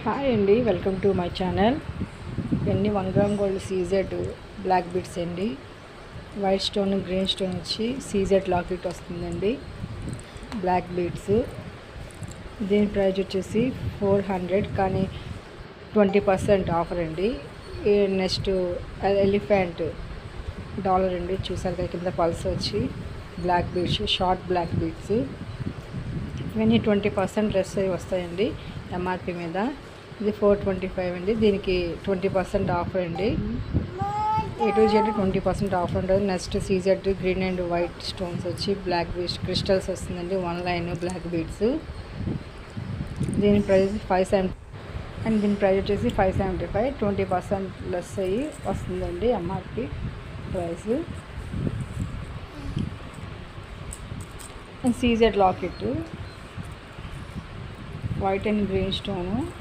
Hi అండి, welcome to my channel. ఇవన్నీ 1 gram gold CZ black beads అండి. White stone green stone వచ్చి CZ locket వస్తుందండి. Black beads దీని ప్రైస్ వచ్చేసి 400, కానీ 20% ఆఫర్ అండి. నెక్స్ట్ ఎలిఫెంట్ డాలర్ అండి. చూసారు కదా, కింద పల్స్ వచ్చి black beads, short black beads. ఇవన్నీ 20% లెస్ అయి వస్తాయండి ఎంఆర్పి మీద. ఇది 425 అండి. దీనికి 20% ఆఫర్ అండి. A to Z 20% ఆఫర్ ఉంటుంది. Next CZ green and white stones వచ్చి బ్లాక్ బీడ్స్ క్రిస్టల్స్ వస్తుందండి. 1 లైన్ బ్లాక్ బీడ్స్. దీని ప్రైస్ 570 అండ్ దీని ప్రైస్ వచ్చేసి 575. 20% లెస్ అయ్యి వస్తుందండి MRP price. And CZ locket white and green stone